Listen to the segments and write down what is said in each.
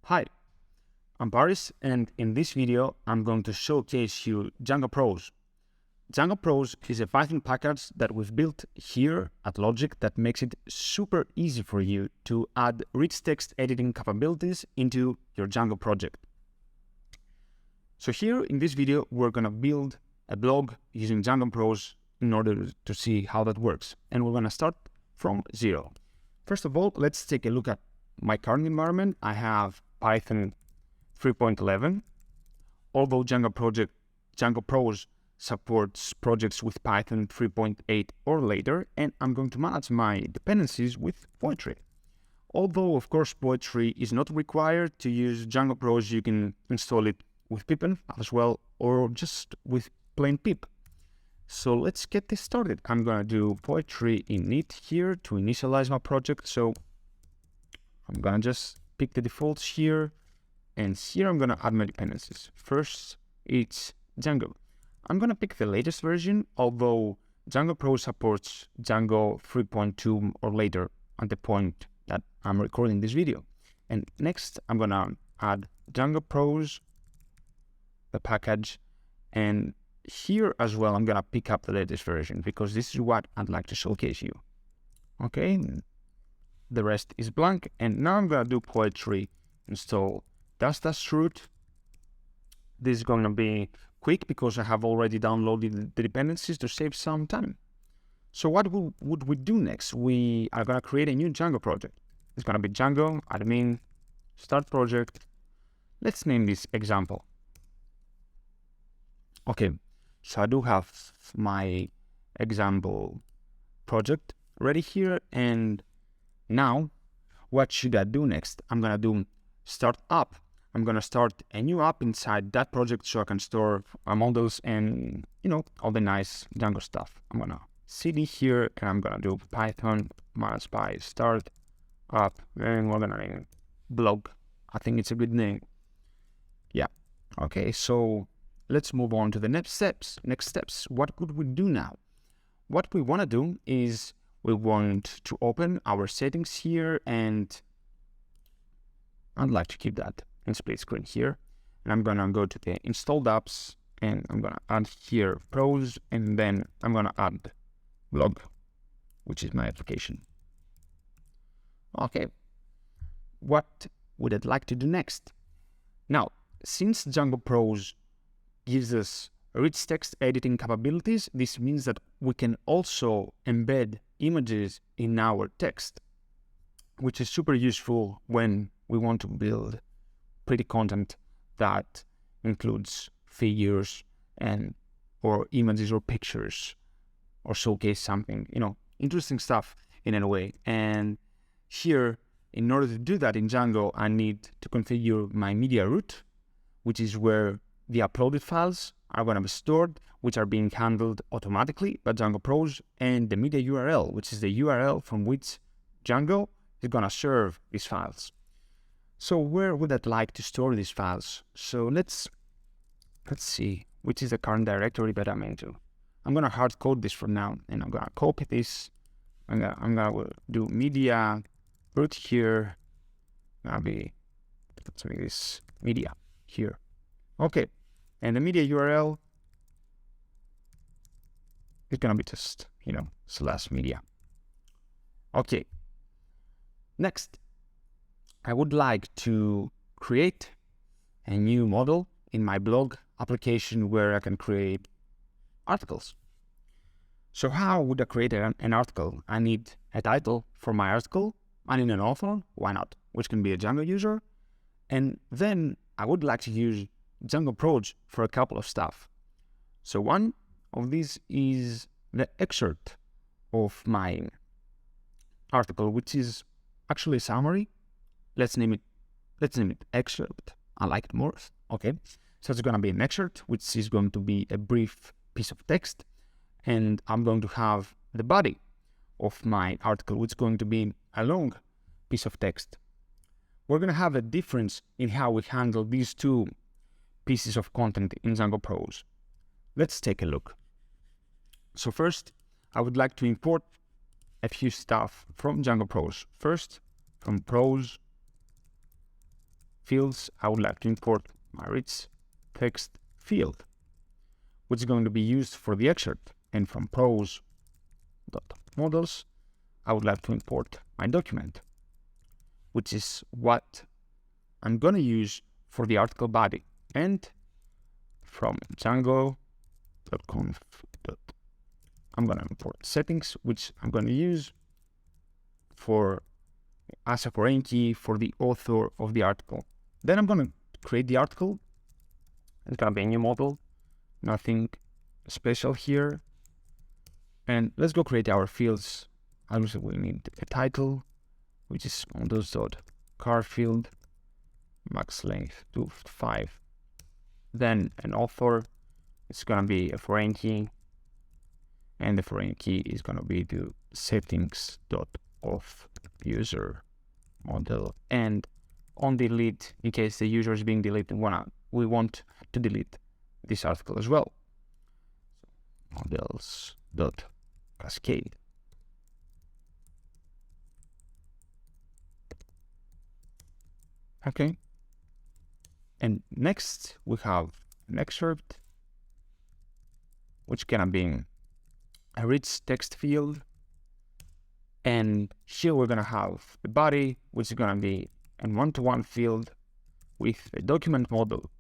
Hi, I'm Paris, and in this video, I'm going to showcase you Django Prose. Django Prose is a Python package that we've built here at Logic that makes it super easy for you to add rich text editing capabilities into your Django project. So here in this video, we're going to build a blog using Django Prose in order to see how that works. And we're going to start from zero. First of all, let's take a look at my current environment. I have Python 3.11. Although Django Prose supports projects with Python 3.8 or later, and I'm going to manage my dependencies with Poetry. Although, of course, Poetry is not required to use Django Prose, you can install it with Pippin as well, or just with plain pip. So let's get this started. I'm going to do Poetry init here to initialize my project. So I'm going to just pick the defaults here. And here I'm going to add my dependencies. First, it's Django. I'm going to pick the latest version, although Django Prose supports Django 3.2 or later at the point that I'm recording this video. And next, I'm going to add Django Prose, the package, and here as well, I'm going to pick up the latest version because this is what I'd like to showcase you. Okay, the rest is blank. And now I'm going to do Poetry install dash root. This is going to be quick because I have already downloaded the dependencies to save some time. So what would we do next? We are going to create a new Django project. It's going to be Django admin start project. Let's name this example. Okay, so I do have my example project ready here. And now what should I do next? I'm going to do start up. I'm going to start a new app inside that project so I can store my models and, all the nice Django stuff. I'm going to cd here and I'm going to do Python -py start up and we're going to name it blog. I think it's a good name. Yeah. Okay. So let's move on to the next steps. What could we do now? What we want to do is we want to open our settings here, and I'd like to keep that in split screen here. And I'm going to go to the installed apps and I'm going to add here Prose, and then I'm going to add blog, which is my application. Okay. What would I like to do next? Now, since Django Prose gives us rich text editing capabilities, this means that we can also embed images in our text, which is super useful when we want to build pretty content that includes figures or images or pictures or showcase something, interesting stuff in a way. And here, in order to do that in Django, I need to configure my media root, which is where the uploaded files are going to be stored, which are being handled automatically by Django Prose, and the media URL, which is the URL from which Django is going to serve these files. So where would I like to store these files? So let's see which is the current directory that I'm into. I'm going to hard code this for now, and I'm going to copy this. I'm going to do media root here. Let's make this media here. Okay, and the media URL is going to be just, /media. Okay, next, I would like to create a new model in my blog application where I can create articles. So how would I create an article? I need a title for my article. I need an author, why not? Which can be a Django user. And then I would like to use Django Prose for a couple of stuff. So one of these is the excerpt of my article, which is actually a summary. Let's name it excerpt. I like it more. Okay. So it's going to be an excerpt, which is going to be a brief piece of text. And I'm going to have the body of my article, which is going to be a long piece of text. We're going to have a difference in how we handle these two pieces of content in Django Prose. Let's take a look. So first, I would like to import a few stuff from Django Prose. First, from Prose fields, I would like to import my rich text field, which is going to be used for the excerpt. And from prose.models, I would like to import my document, which is what I'm going to use for the article body. And from Django.conf, I'm going to import settings, which I'm going to use for as a foreign key for the author of the article. Then I'm going to create the article. It's going to be a new model, nothing special here. And let's go create our fields. Obviously, we need a title, which is models.car field, max length to 5. Then an author, it's going to be a foreign key, and the foreign key is going to be the settings.auth user model. And on delete, in case the user is being deleted, we want to delete this article as well. Models.cascade. Okay. And next we have an excerpt, which can be a rich text field. And here we're going to have the body, which is going to be a one-to-one field with a document model,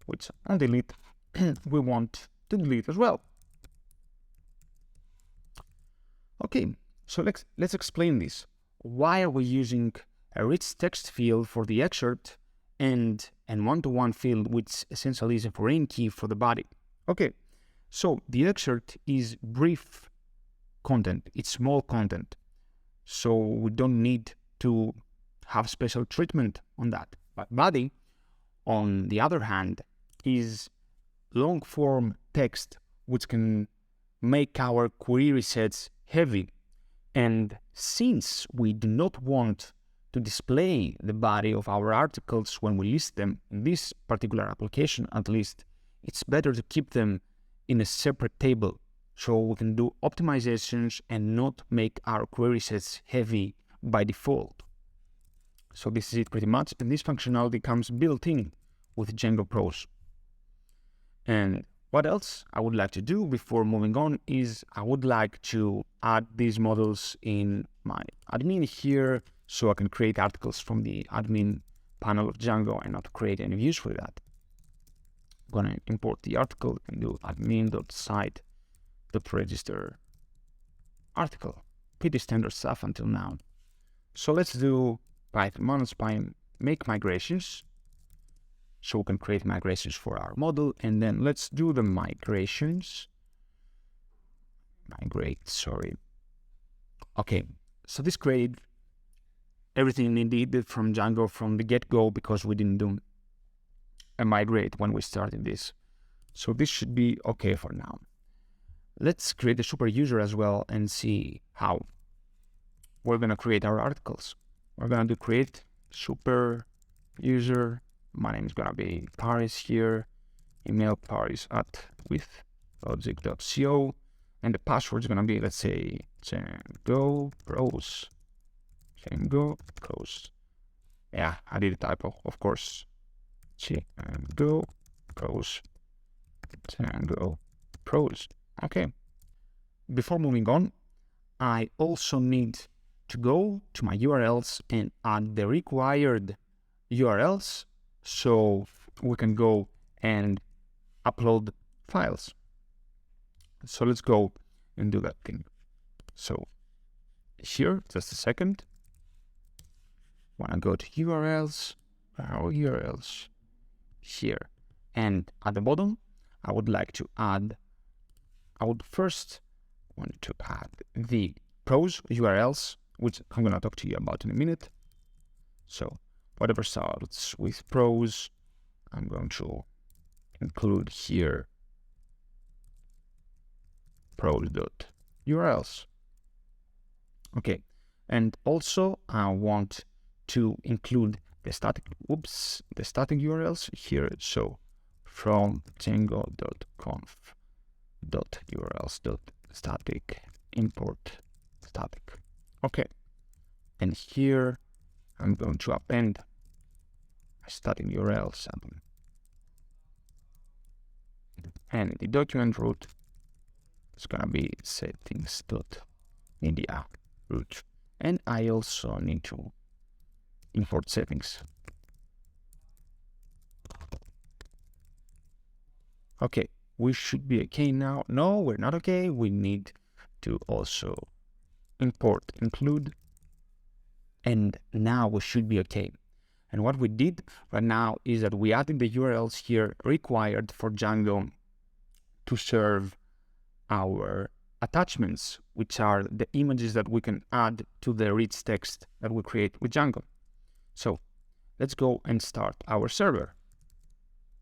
which on delete we want to delete as well. Okay, so let's explain this. Why are we using a rich text field for the excerpt and one-to-one field, which essentially is a foreign key for the body? Okay, so the excerpt is brief content, it's small content, so we don't need to have special treatment on that. But body, on the other hand, is long form text, which can make our query sets heavy. And since we do not want to display the body of our articles when we list them in this particular application, at least, it's better to keep them in a separate table so we can do optimizations and not make our query sets heavy by default. So this is it pretty much, and this functionality comes built in with Django Prose. And what else I would like to do before moving on is I would like to add these models in my admin here, so I can create articles from the admin panel of Django and not create any views for that. I'm going to import the article and do admin.site.register article. Pretty standard stuff until now. So let's do Python make migrations, so we can create migrations for our model, and then let's do the migrations. Okay, so this created everything needed from Django from the get-go, because we didn't do a migrate when we started this. So this should be okay for now. Let's create a super user as well and see how we're going to create our articles. We're going to do create super user. My name is going to be Paris here. Email paris@withlogic.co. And the password is going to be, let's say, Django Prose. Django Prose. Yeah, I did a typo, of course. Django Prose. Django Prose. Okay. Before moving on, I also need to go to my URLs and add the required URLs so we can go and upload files. So let's go and do that thing. So here, just a second. Want to go to URLs, our URLs here, and at the bottom, I would first want to add the Prose URLs, which I'm going to talk to you about in a minute. So whatever starts with Prose, I'm going to include here prose.urls. Okay, and also I want to include the static URLs here. So from django.conf.urls.static import static. Okay, and here I'm going to append static URL sample. And the document root is gonna be settings.media root. And I also need to import settings. Okay, we should be okay now. No, we're not okay. We need to also import include. And now we should be okay. And what we did right now is that we added the URLs here required for Django to serve our attachments, which are the images that we can add to the rich text that we create with Django. So let's go and start our server.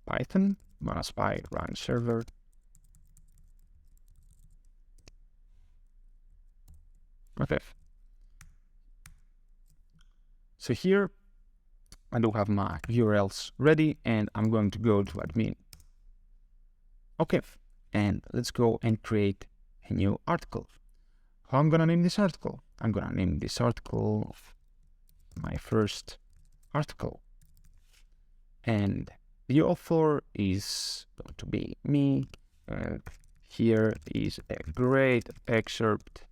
Python -py run server. Okay. So here I do have my URLs ready, and I'm going to go to admin. Okay, and let's go and create a new article. How I'm gonna name this article? I'm gonna name this article my first article. And the author is going to be me. And here is a great excerpt,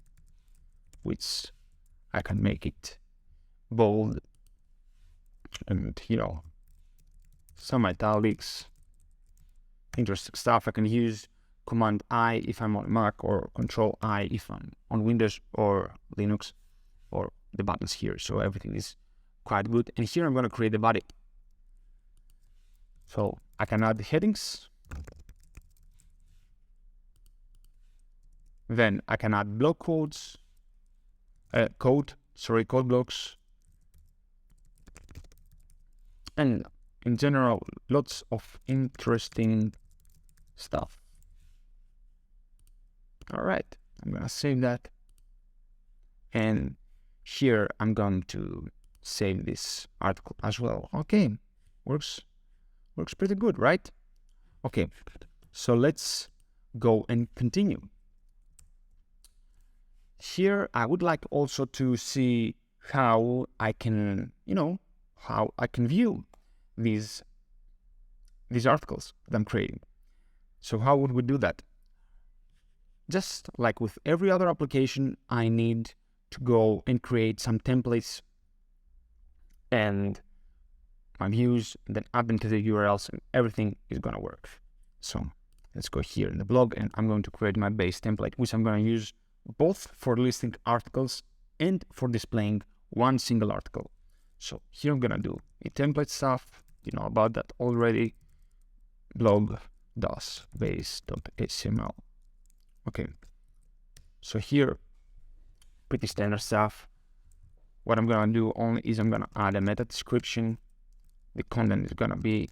which I can make it bold and, you know, some italics, interesting stuff. I can use Command I if I'm on Mac, or Control I if I'm on Windows or Linux, or the buttons here. So everything is quite good. And here I'm going to create the body. So I can add the headings. Then I can add block codes, code blocks. And in general, lots of interesting stuff. All right, I'm gonna save that. And here I'm going to save this article as well. Okay, works pretty good, right? Okay, so let's go and continue. Here, I would like also to see how I can, how I can view these articles that I'm creating. So how would we do that? Just like with every other application, I need to go and create some templates and my views, and then add them to the URLs, and everything is gonna work. So let's go here in the blog, and I'm going to create my base template, which I'm gonna use both for listing articles and for displaying one single article. So here I'm gonna do a template stuff, you know about that already, blog does base.html. Okay, so here, pretty standard stuff. What I'm gonna do only is I'm gonna add a meta description. The content is gonna be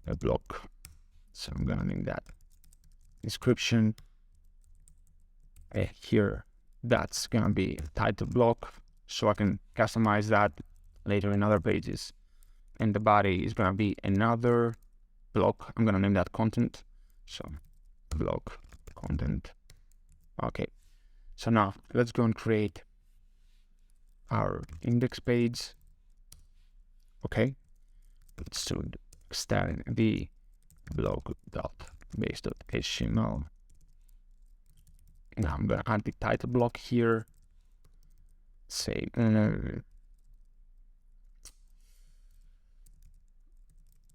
a block, so I'm gonna name that description. Here, that's gonna be a title block, so I can customize that later in other pages. And the body is gonna be another block. I'm gonna name that content, so block content. Okay, so now let's go and create our index page. Okay, let's extend the blog.base.html. Now I'm gonna add the title block here. Say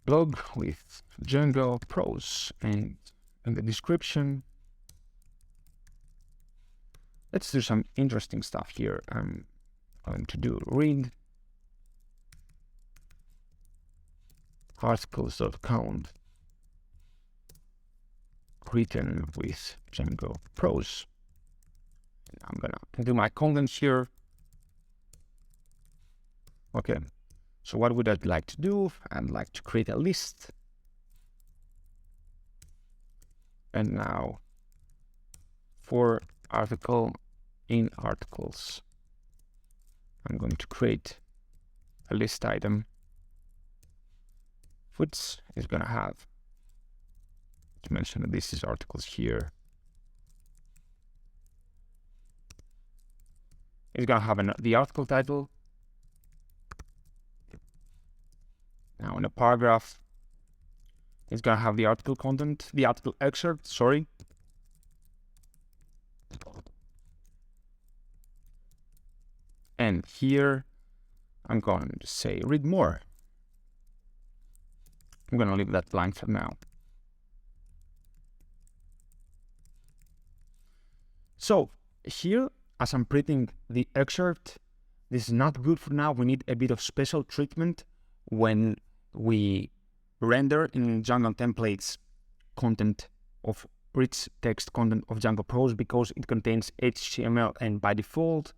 blog with Django Prose, and in the description, let's do some interesting stuff here. I'm going to do read articles.count written with Django Prose. I'm gonna do my content here. Okay, so what would I like to do? I'd like to create a list. And now for article in articles, I'm going to create a list item, which is gonna have, to mention that this is articles here. It's gonna have the article title, Now in the paragraph, it's gonna have the article content, the article excerpt, sorry. And here, I'm going to say read more. I'm gonna leave that blank for now. So here, as I'm printing the excerpt, this is not good for now. We need a bit of special treatment when we render in Django templates content of rich text content of Django Prose, because it contains HTML, and by default,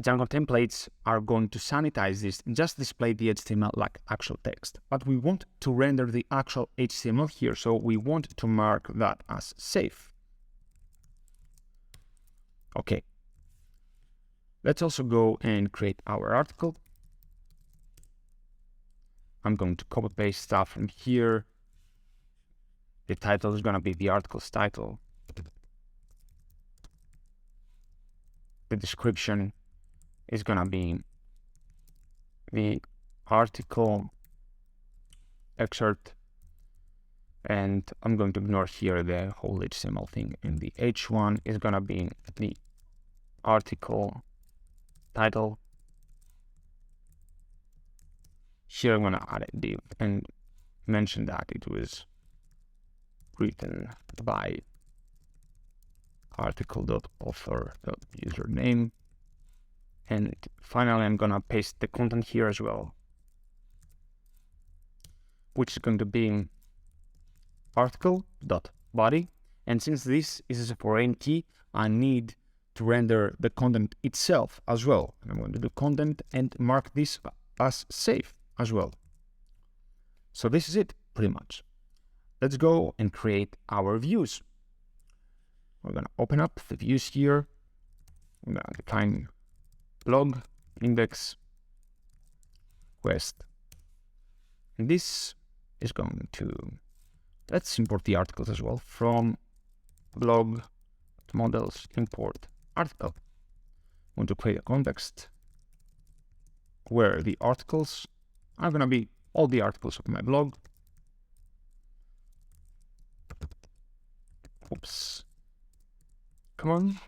Django templates are going to sanitize this and just display the HTML like actual text. But we want to render the actual HTML here, so we want to mark that as safe. Okay. Let's also go and create our article. I'm going to copy paste stuff from here. The title is going to be the article's title. The description is going to be the article excerpt. And I'm going to ignore here the whole HTML thing. And the H1 is going to be the article title. Here I'm going to add a div and mention that it was written by article.author.username. And finally, I'm going to paste the content here as well, which is going to be article.body. And since this is a foreign key, I need to render the content itself as well. And I'm going to do content and mark this as safe as well. So this is it, pretty much. Let's go and create our views. We're going to open up the views here. I'm going to define blog, index, request. And this is going to, let's import the articles as well from blog models, import article. I want to create a context where the articles are going to be all the articles of my blog. Oops. Come on.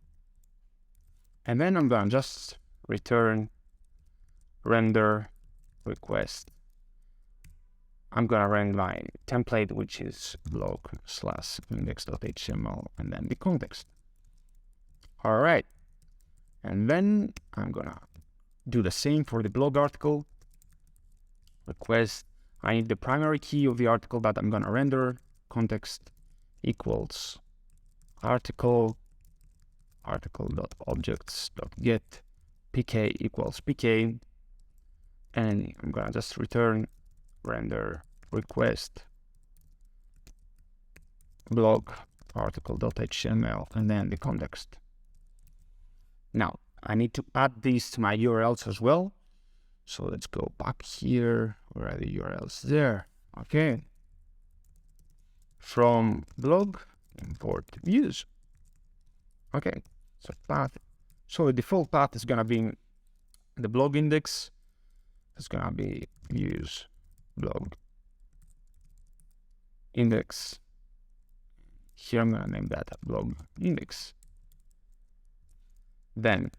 And then I'm going to just return render request. I'm going to render my template, which is blog/index.html, and then the context. All right. And then I'm going to do the same for the blog article. Request. I need the primary key of the article that I'm going to render. Context equals article.objects.get pk equals pk, and I'm gonna just return render request blog article.html and then the context. Now I need to add these to my URLs as well, so let's go back here. Where are the URLs? There. Okay, from blog import views. Okay, so path. So the default path is gonna be the blog index. It's gonna be views blog index. Here I'm gonna name that blog index. Then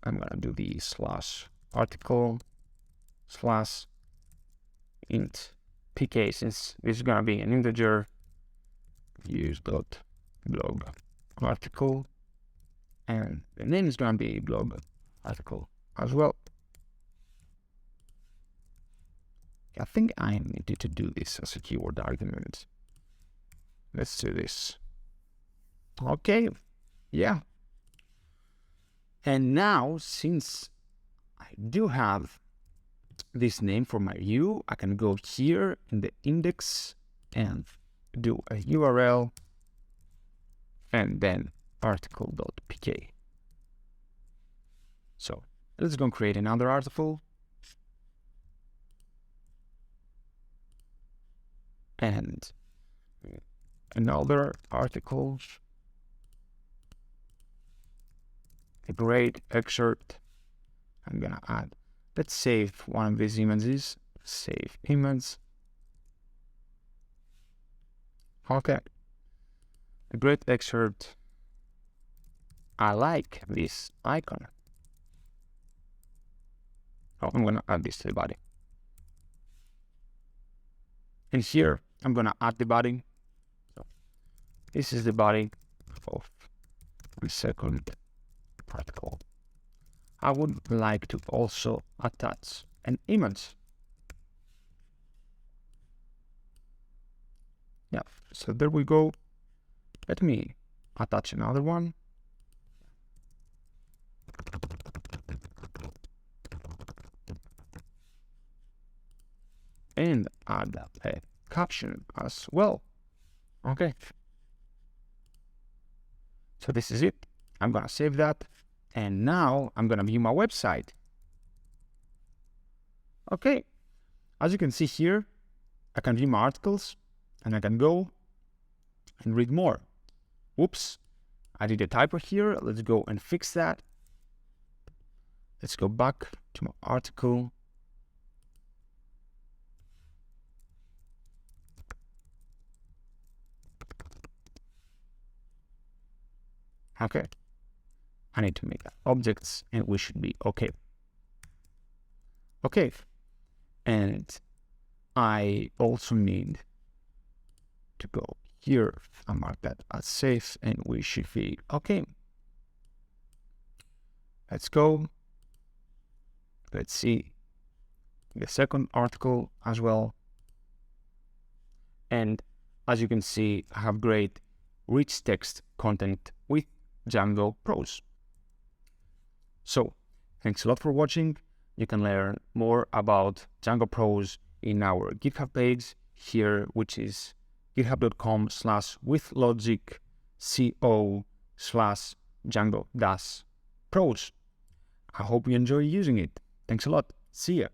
I'm gonna do the /article/int pk, since this is gonna be an integer. Views.blog article, and the name is gonna be blog article as well. I think I needed to do this as a keyword argument. Let's do this. Okay, yeah. And now, since I do have this name for my view, I can go here in the index and do a URL and then article.pk. So let's go create another article. And another article, a great excerpt. I'm gonna add Let's save one of these images. Save image. Okay. A great excerpt. I like this icon. Oh, I'm gonna add this to the body. And here, I'm gonna add the body. So this is the body of the second article. I would like to also attach an image. Yeah, so there we go. Let me attach another one. And add a caption as well. Okay. So this is it. I'm gonna save that. And now I'm gonna view my website. Okay. As you can see here, I can view my articles and I can go and read more. Whoops, I did a typo here. Let's go and fix that. Let's go back to my article. Okay. I need to make objects and we should be okay. Okay. And I also need to go here and mark that as safe and we should be okay. Let's go. Let's see the second article as well. And as you can see, I have great rich text content with Django Prose. So thanks a lot for watching. You can learn more about Django Prose in our GitHub page here, which is github.com/withlogic/co/Django-Prose. I hope you enjoy using it. Thanks a lot. See ya.